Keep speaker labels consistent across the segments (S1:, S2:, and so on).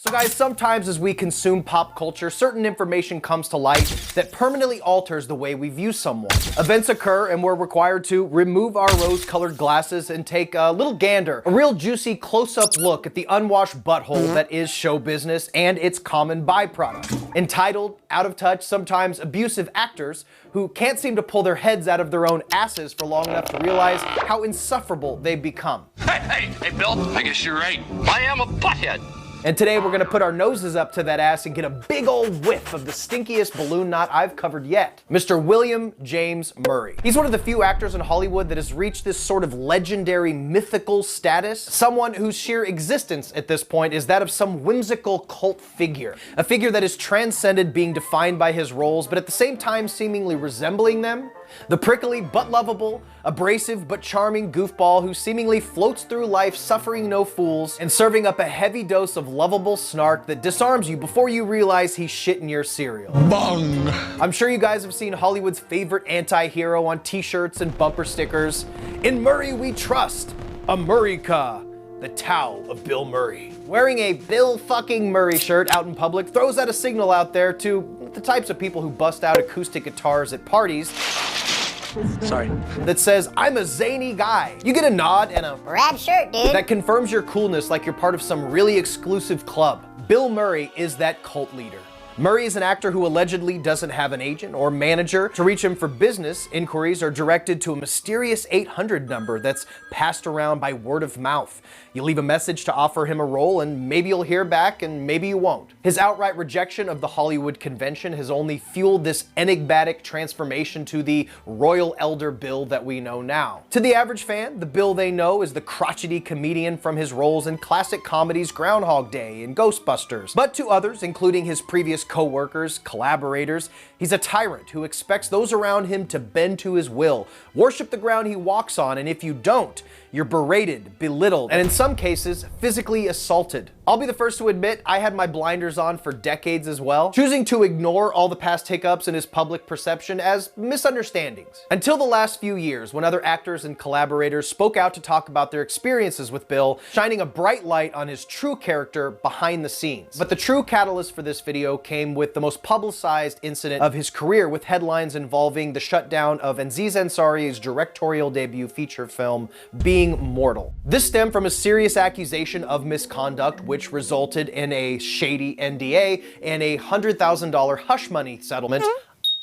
S1: So guys, sometimes as we consume pop culture, certain information comes to light that permanently alters the way we view someone. Events occur and we're required to remove our rose-colored glasses and take a little gander, a real juicy close-up look at the unwashed butthole that is show business and its common byproduct. Entitled, out of touch, sometimes abusive actors who can't seem to pull their heads out of their own asses for long enough to realize how insufferable they've become.
S2: Hey, Bill, I guess you're right. I am a butthead.
S1: And today we're gonna put our noses up to that ass and get a big old whiff of the stinkiest balloon knot I've covered yet. Mr. William James Murray. He's one of the few actors in Hollywood that has reached this sort of legendary mythical status. Someone whose sheer existence at this point is that of some whimsical cult figure. A figure that has transcended being defined by his roles, but at the same time seemingly resembling them. The prickly but lovable, abrasive but charming goofball who seemingly floats through life suffering no fools and serving up a heavy dose of lovable snark that disarms you before you realize he's shitting your cereal.
S3: Bong!
S1: I'm sure you guys have seen Hollywood's favorite anti-hero on t-shirts and bumper stickers. In Murray we trust, America, the Tao of Bill Murray. Wearing a Bill fucking Murray shirt out in public throws out a signal out there to the types of people who bust out acoustic guitars at parties.
S4: Sorry.
S1: That says, I'm a zany guy. You get a nod and a
S5: rad shirt, dude.
S1: That confirms your coolness like you're part of some really exclusive club. Bill Murray is that cult leader. Murray is an actor who allegedly doesn't have an agent or manager. To reach him for business, inquiries are directed to a mysterious 800 number that's passed around by word of mouth. You leave a message to offer him a role and maybe you'll hear back and maybe you won't. His outright rejection of the Hollywood convention has only fueled this enigmatic transformation to the royal elder Bill that we know now. To the average fan, the Bill they know is the crotchety comedian from his roles in classic comedies Groundhog Day and Ghostbusters. But to others, including his previous co-workers, collaborators, he's a tyrant who expects those around him to bend to his will, worship the ground he walks on, and if you don't, you're berated, belittled, and in some cases, physically assaulted. I'll be the first to admit I had my blinders on for decades as well, choosing to ignore all the past hiccups in his public perception as misunderstandings. Until the last few years, when other actors and collaborators spoke out to talk about their experiences with Bill, shining a bright light on his true character behind the scenes. But the true catalyst for this video came with the most publicized incident of his career, with headlines involving the shutdown of Aziz Ansari's directorial debut feature film, Being Mortal. This stemmed from a serious accusation of misconduct, which resulted in a shady NDA and a $100,000 hush money settlement.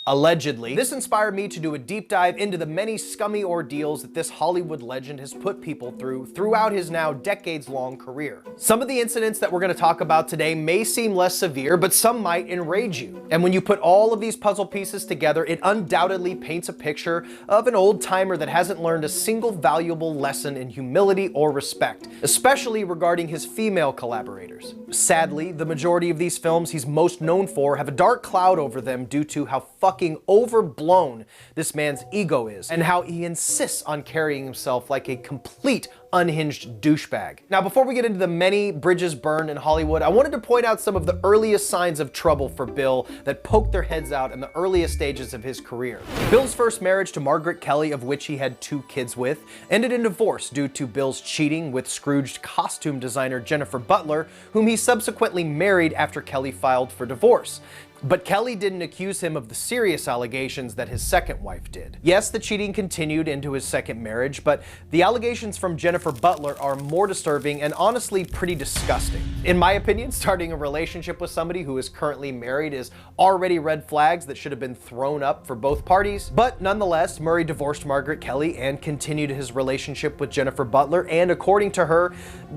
S1: Allegedly. This inspired me to do a deep dive into the many scummy ordeals that this Hollywood legend has put people through throughout his now decades-long career. Some of the incidents that we're going to talk about today may seem less severe, but some might enrage you. And when you put all of these puzzle pieces together, it undoubtedly paints a picture of an old-timer that hasn't learned a single valuable lesson in humility or respect, especially regarding his female collaborators. Sadly, the majority of these films he's most known for have a dark cloud over them due to how fucking overblown this man's ego is, and how he insists on carrying himself like a complete unhinged douchebag. Now, before we get into the many bridges burned in Hollywood, I wanted to point out some of the earliest signs of trouble for Bill that poked their heads out in the earliest stages of his career. Bill's first marriage to Margaret Kelly, of which he had 2 kids with, ended in divorce due to Bill's cheating with Scrooged costume designer Jennifer Butler, whom he subsequently married after Kelly filed for divorce. But Kelly didn't accuse him of the serious allegations that his second wife did. Yes, the cheating continued into his second marriage, but the allegations from Jennifer Butler are more disturbing and honestly pretty disgusting. In my opinion, starting a relationship with somebody who is currently married is already red flags that should have been thrown up for both parties. But nonetheless, Murray divorced Margaret Kelly and continued his relationship with Jennifer Butler, and according to her,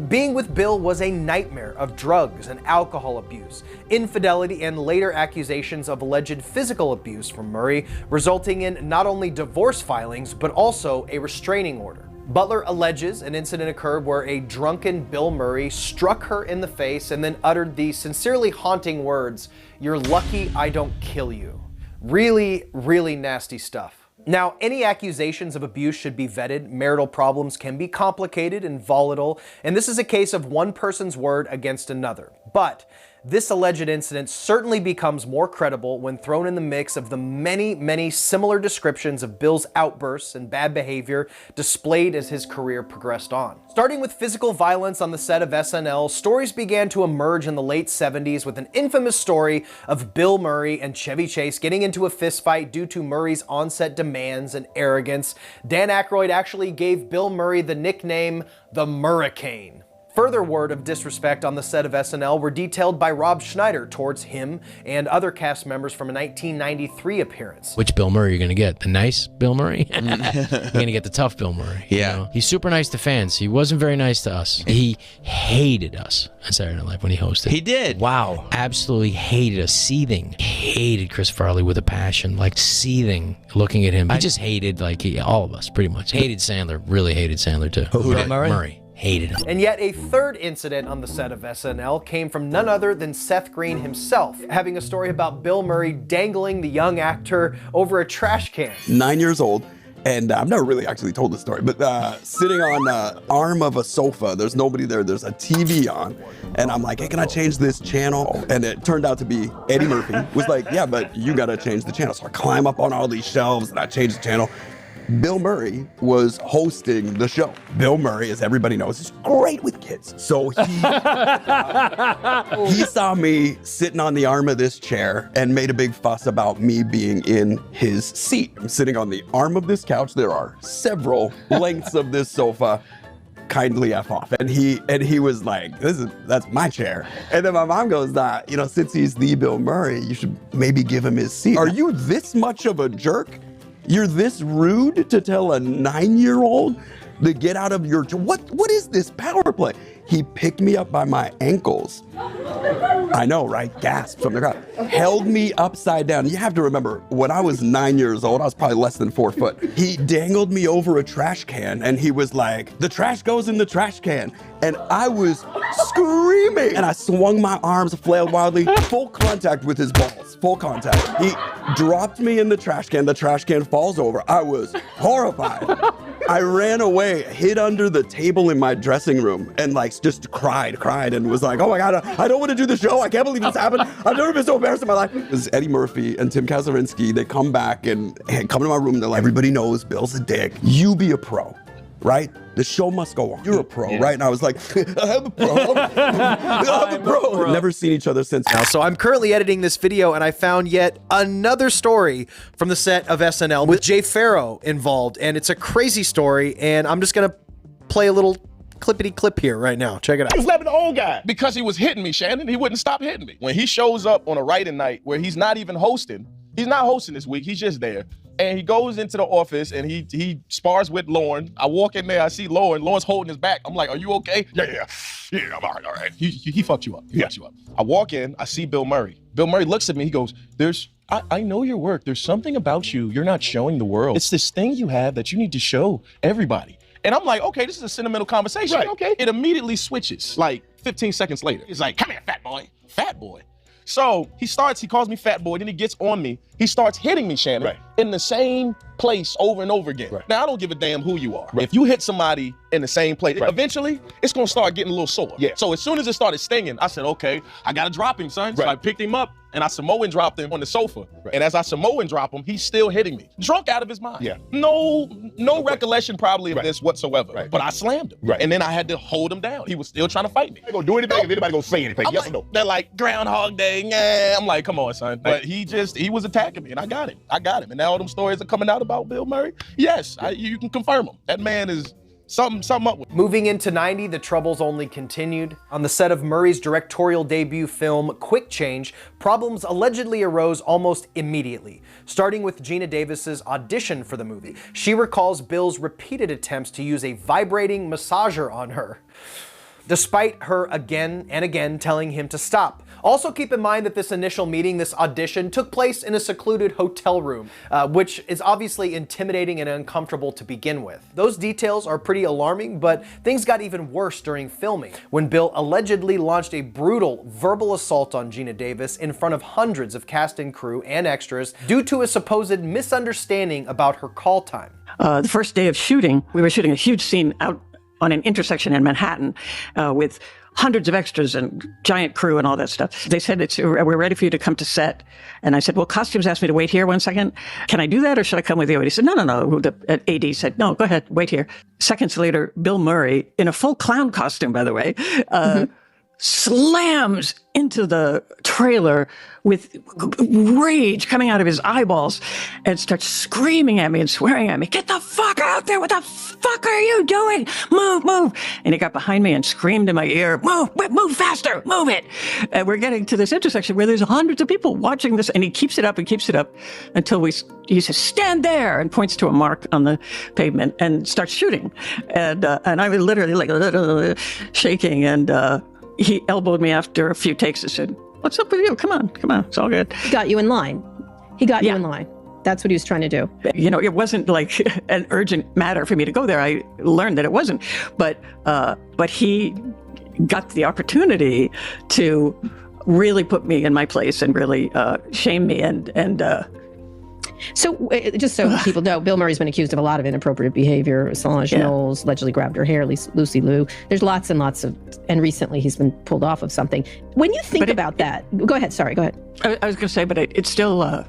S1: being with Bill was a nightmare of drugs and alcohol abuse, infidelity, and later accusations of alleged physical abuse from Murray, resulting in not only divorce filings, but also a restraining order. Butler alleges an incident occurred where a drunken Bill Murray struck her in the face and then uttered the sincerely haunting words, "You're lucky I don't kill you." Really, really nasty stuff. Now, any accusations of abuse should be vetted. Marital problems can be complicated and volatile, and this is a case of one person's word against another. But this alleged incident certainly becomes more credible when thrown in the mix of the many, many similar descriptions of Bill's outbursts and bad behavior displayed as his career progressed on. Starting with physical violence on the set of SNL, stories began to emerge in the late 70s with an infamous story of Bill Murray and Chevy Chase getting into a fistfight due to Murray's on-set demands and arrogance. Dan Aykroyd actually gave Bill Murray the nickname the Murricane. Further word of disrespect on the set of SNL were detailed by Rob Schneider towards him and other cast members from a 1993 appearance.
S3: Which Bill Murray are you going to get? The nice Bill Murray? You're going to get the tough Bill Murray.
S5: Yeah.
S3: You know? He's super nice to fans. He wasn't very nice to us. He hated us on Saturday Night Live when he hosted.
S5: He did.
S3: Wow. Absolutely hated us. Seething. Hated Chris Farley with a passion. Like seething looking at him. He just hated all of us pretty much. Hated Sandler. Really hated Sandler too.
S5: Who did?
S3: Murray. Hated him.
S1: And yet a third incident on the set of SNL came from none other than Seth Green himself, having a story about Bill Murray dangling the young actor over a trash can.
S6: 9 years old, and I've never really actually told this story, but sitting on the arm of a sofa, there's nobody there, there's a TV on, and I'm like, hey, can I change this channel? And it turned out to be Eddie Murphy, was like, yeah, but you gotta change the channel. So I climb up on all these shelves and I change the channel. Bill Murray was hosting the show. Bill Murray, as everybody knows, is great with kids. So he saw me sitting on the arm of this chair and made a big fuss about me being in his seat. I'm sitting on the arm of this couch. There are several lengths of this sofa. Kindly F off. And he was like, that's my chair. And then my mom goes, since he's the Bill Murray, you should maybe give him his seat. Are you this much of a jerk? You're this rude to tell a 9-year-old to get out of your, what is this power play? He picked me up by my ankles. I know, right? Gasped from the crowd. Held me upside down. You have to remember, when I was 9 years old, I was probably less than 4 foot. He dangled me over a trash can and he was like, the trash goes in the trash can. And I was screaming. And I swung my arms, flailed wildly, full contact with his balls, full contact. He dropped me in the trash can falls over. I was horrified. I ran away, hid under the table in my dressing room and just cried and was like, oh my God, I don't want to do the show. I can't believe this happened. I've never been so embarrassed in my life. It was Eddie Murphy and Tim Kazurinsky. They come back and come to my room. They're like, everybody knows Bill's a dick. You be a pro, right? The show must go on. You're a pro, right? And I was like, I'm a pro. I'm a pro. We've never seen each other since.
S1: Now, so I'm currently editing this video and I found yet another story from the set of SNL with Jay Pharoah involved. And it's a crazy story. And I'm just going to play a little clippity clip here right now. Check it out.
S7: He was slapping the old guy because he was hitting me, Shannon. He wouldn't stop hitting me. When he shows up on a writing night where he's not even hosting, he's not hosting this week, he's just there. And he goes into the office and he spars with Lauren. I walk in there, I see Lauren's holding his back. I'm like, are you okay? Yeah, I'm all right. He fucked you up. He fucked you up. I walk in, I see Bill Murray. Bill Murray looks at me, he goes, I know your work. There's something about you you're not showing the world. It's this thing you have that you need to show everybody. And I'm like, okay, this is a sentimental conversation. Right. Okay. It immediately switches, 15 seconds later. He's like, come here, fat boy. Fat boy. So he calls me fat boy, then he gets on me. He starts hitting me, Shannon, in the same place over and over again. Right. Now, I don't give a damn who you are. Right. If you hit somebody in the same place, eventually, it's gonna start getting a little sore. Yeah. So as soon as it started stinging, I said, okay, I gotta drop him, son. So I picked him up and I Samoan dropped him on the sofa. Right. And as I Samoan drop him, he's still hitting me. Drunk out of his mind. Yeah. No recollection probably of this whatsoever. Right. But I slammed him. Right. And then I had to hold him down. He was still trying to fight me. They gonna do anything if anybody gonna say anything, yes or no? They're like, Groundhog Day, yeah. I'm like, come on, son. But he was attacking me and I got him. And now all them stories are coming out about Bill Murray. Yes, you can confirm them. That man is something up with.
S1: Moving into '90, the troubles only continued. On the set of Murray's directorial debut film, Quick Change, problems allegedly arose almost immediately, starting with Geena Davis's audition for the movie. She recalls Bill's repeated attempts to use a vibrating massager on her, despite her again and again telling him to stop. Also keep in mind that this initial meeting, this audition, took place in a secluded hotel room, which is obviously intimidating and uncomfortable to begin with. Those details are pretty alarming, but things got even worse during filming, when Bill allegedly launched a brutal verbal assault on Geena Davis in front of hundreds of cast and crew and extras due to a supposed misunderstanding about her call time.
S8: The first day of shooting, we were shooting a huge scene out on an intersection in Manhattan with
S5: hundreds of extras and giant crew and all that stuff. They said, we're ready for you to come to set. And I said, well, costumes asked me to wait here 1 second. Can I do that or should I come with you? And he said, no. The AD said, no, go ahead, wait here. Seconds later, Bill Murray, in a full clown costume, by the way, slams into the trailer with rage coming out of his eyeballs and starts screaming at me and swearing at me, get the fuck out there, what the fuck are you doing? Move. And he got behind me and screamed in my ear, move faster, move it. And we're getting to this intersection where there's hundreds of people watching this, and he keeps it up until he says, stand there, and points to a mark on the pavement and starts shooting. And I was literally like shaking, and he elbowed me after a few takes and said, what's up with you? Come on, it's all good.
S8: He got you in line. You in line. That's what he was trying to do.
S5: You know, it wasn't like an urgent matter for me to go there. I learned that it wasn't. But he got the opportunity to really put me in my place and really shame me and
S8: So just so people know, Bill Murray's been accused of a lot of inappropriate behavior. Solange Knowles allegedly grabbed her hair, Lucy Liu. There's lots and lots of, and recently he's been pulled off of something. When you think about that, go ahead. Sorry, go ahead.
S5: I was going to say, but it's still,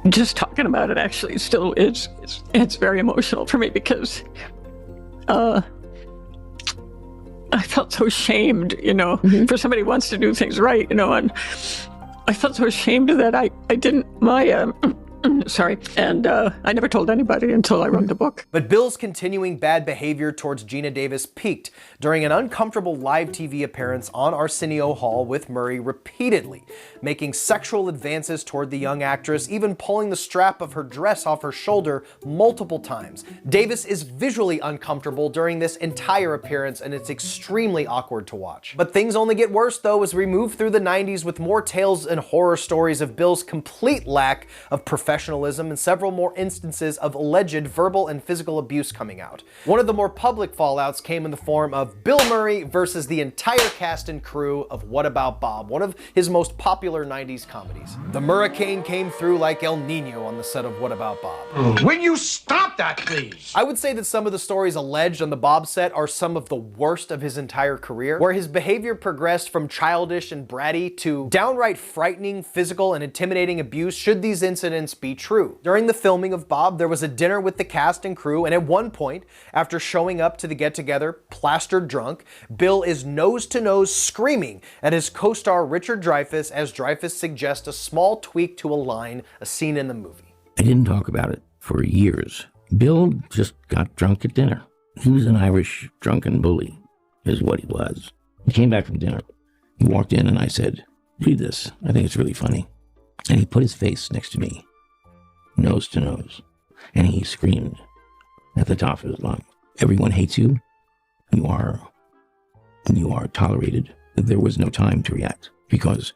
S5: just talking about it actually, it's very emotional for me because, I felt so shamed, for somebody who wants to do things right, and I felt so ashamed that I didn't, and I never told anybody until I wrote the book.
S1: But Bill's continuing bad behavior towards Geena Davis peaked during an uncomfortable live TV appearance on Arsenio Hall with Murray repeatedly, making sexual advances toward the young actress, even pulling the strap of her dress off her shoulder multiple times. Davis is visually uncomfortable during this entire appearance, and it's extremely awkward to watch. But things only get worse though as we move through the 90s with more tales and horror stories of Bill's complete lack of professionalism and several more instances of alleged verbal and physical abuse coming out. One of the more public fallouts came in the form of Bill Murray versus the entire cast and crew of What About Bob, one of his most popular 90s comedies. The Murricane came through like El Nino on the set of What About Bob.
S2: Will you stop that, please?
S1: I would say that some of the stories alleged on the Bob set are some of the worst of his entire career, where his behavior progressed from childish and bratty to downright frightening physical and intimidating abuse should these incidents be true. During the filming of Bob, there was a dinner with the cast and crew, and at one point, after showing up to the get-together plastered drunk, Bill is nose-to-nose screaming at his co-star Richard Dreyfus as Dreyfus suggests a small tweak to a line, a scene in the movie.
S9: I didn't talk about it for years. Bill just got drunk at dinner. He was an Irish drunken bully, is what he was. He came back from dinner. He walked in and I said, read this. I think it's really funny. And he put his face next to me, nose to nose, and he screamed at the top of his lungs, everyone hates you. You are tolerated. There was no time to react because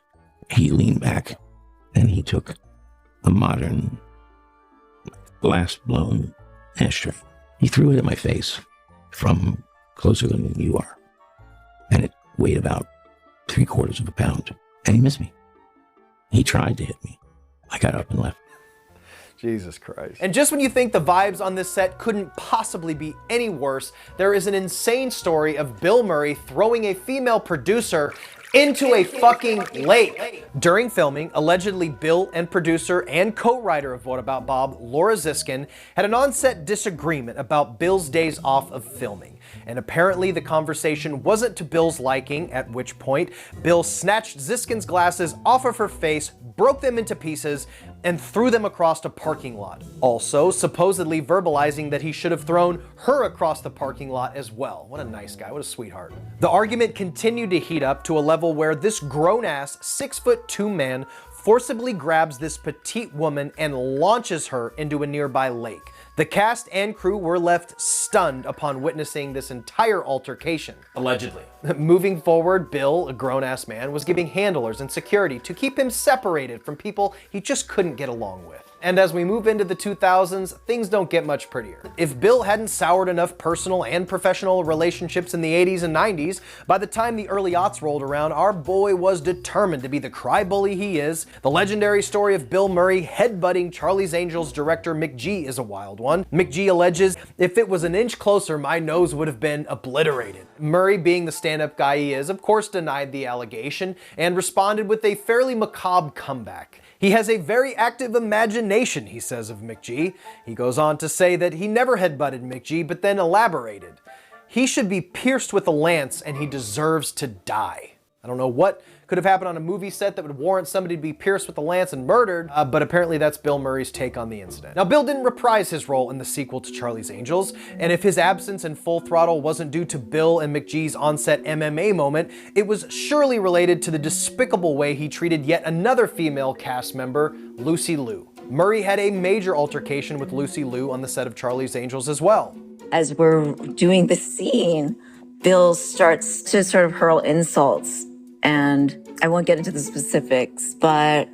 S9: he leaned back and he took a modern glass-blown ashtray. He threw it at my face from closer than you are, and it weighed about 3/4 of a pound, and he missed me. He tried to hit me. I got up and left.
S1: Jesus Christ. And just when you think the vibes on this set couldn't possibly be any worse, there is an insane story of Bill Murray throwing a female producer into a fucking lake. During filming, allegedly Bill and producer and co-writer of What About Bob, Laura Ziskin, had an on-set disagreement about Bill's days off of filming. And apparently the conversation wasn't to Bill's liking, at which point Bill snatched Ziskin's glasses off of her face, broke them into pieces, and threw them across a parking lot. Also, supposedly verbalizing that he should have thrown her across the parking lot as well. What a nice guy, what a sweetheart. The argument continued to heat up to a level where this grown-ass 6'2" man forcibly grabs this petite woman and launches her into a nearby lake. The cast and crew were left stunned upon witnessing this entire altercation. Allegedly. Moving forward, Bill, a grown-ass man, was giving handlers and security to keep him separated from people he just couldn't get along with. And as we move into the 2000s, things don't get much prettier. If Bill hadn't soured enough personal and professional relationships in the 80s and 90s, by the time the early aughts rolled around, our boy was determined to be the cry bully he is. The legendary story of Bill Murray headbutting Charlie's Angels director McG is a wild one. McG alleges, "If it was an inch closer, my nose would have been obliterated." Murray, being the stand-up guy he is, of course denied the allegation and responded with a fairly macabre comeback. He has a very active imagination, he says of McG. He goes on to say that he never headbutted McG, but then elaborated. "He should be pierced with a lance and he deserves to die." I don't know what could have happened on a movie set that would warrant somebody to be pierced with a lance and murdered, but apparently that's Bill Murray's take on the incident. Now, Bill didn't reprise his role in the sequel to Charlie's Angels, and if his absence in Full Throttle wasn't due to Bill and McG's on-set MMA moment, it was surely related to the despicable way he treated yet another female cast member, Lucy Liu. Murray had a major altercation with Lucy Liu on the set of Charlie's Angels as well.
S10: As we're doing the scene, Bill starts to sort of hurl insults, and I won't get into the specifics, but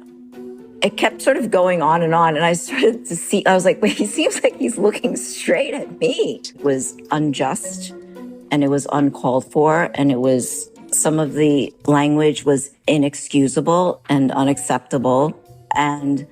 S10: it kept sort of going on, and I started to see, I was like, wait, he seems like he's looking straight at me. It was unjust, and it was uncalled for, and it was, some of the language was inexcusable and unacceptable, and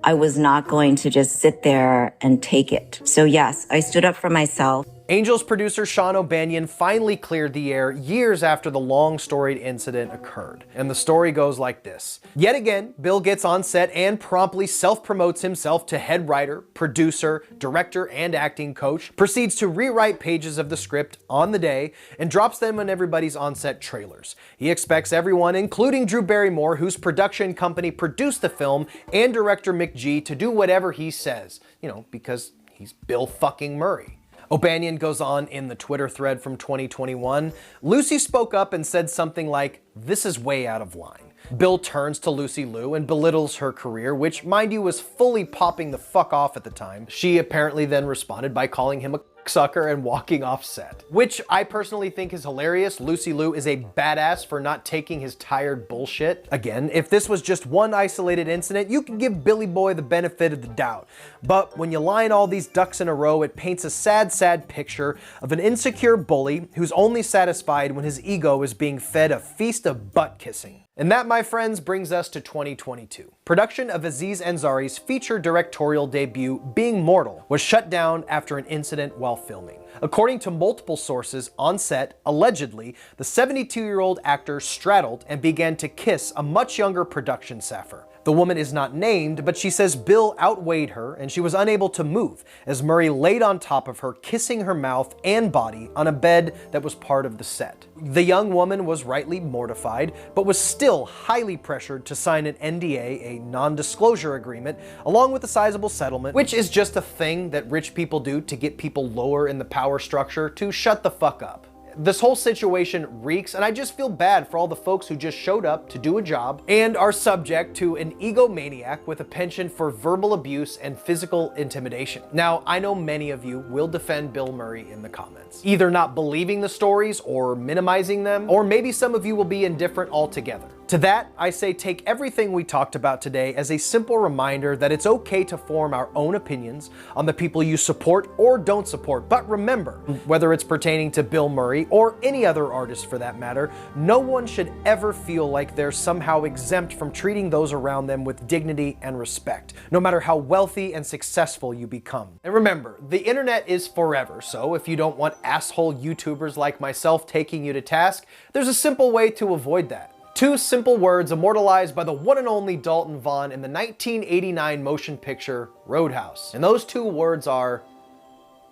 S10: I was not going to just sit there and take it. So yes, I stood up for myself.
S1: Angels producer Sean O'Banion finally cleared the air years after the long-storied incident occurred. And the story goes like this. Yet again, Bill gets on set and promptly self-promotes himself to head writer, producer, director, and acting coach, proceeds to rewrite pages of the script on the day, and drops them in everybody's on-set trailers. He expects everyone, including Drew Barrymore, whose production company produced the film, and director McG, to do whatever he says. You know, because he's Bill fucking Murray. O'Banion goes on in the Twitter thread from 2021, "Lucy spoke up and said something like, 'This is way out of line.' Bill turns to Lucy Liu and belittles her career, which, mind you, was fully popping the fuck off at the time. She apparently then responded by calling him a sucker and walking off set. Which I personally think is hilarious. Lucy Liu is a badass for not taking his tired bullshit. Again, if this was just one isolated incident, you can give Billy Boy the benefit of the doubt. But when you line all these ducks in a row, it paints a sad, sad picture of an insecure bully who's only satisfied when his ego is being fed a feast of butt kissing. And that, my friends, brings us to 2022. Production of Aziz Ansari's feature directorial debut, Being Mortal, was shut down after an incident while filming. According to multiple sources on set, allegedly, the 72-year-old actor straddled and began to kiss a much younger production staffer. The woman is not named, but she says Bill outweighed her and she was unable to move as Murray laid on top of her, kissing her mouth and body on a bed that was part of the set. The young woman was rightly mortified, but was still highly pressured to sign an NDA, a non-disclosure agreement, along with a sizable settlement, which is just a thing that rich people do to get people lower in the power structure to shut the fuck up. This whole situation reeks, and I just feel bad for all the folks who just showed up to do a job and are subject to an egomaniac with a penchant for verbal abuse and physical intimidation. Now, I know many of you will defend Bill Murray in the comments, either not believing the stories or minimizing them, or maybe some of you will be indifferent altogether. To that, I say take everything we talked about today as a simple reminder that it's okay to form our own opinions on the people you support or don't support. But remember, whether it's pertaining to Bill Murray or any other artist for that matter, no one should ever feel like they're somehow exempt from treating those around them with dignity and respect, no matter how wealthy and successful you become. And remember, the internet is forever, so if you don't want asshole YouTubers like myself taking you to task, there's a simple way to avoid that. Two simple words immortalized by the one and only Dalton Vaughn in the 1989 motion picture Roadhouse. And those two words are,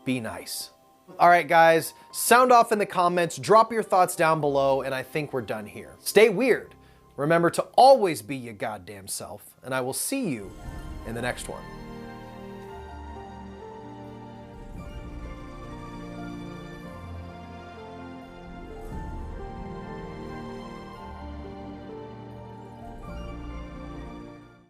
S1: be nice. All right, guys, sound off in the comments, drop your thoughts down below, and I think we're done here. Stay weird. Remember to always be your goddamn self, and I will see you in the next one.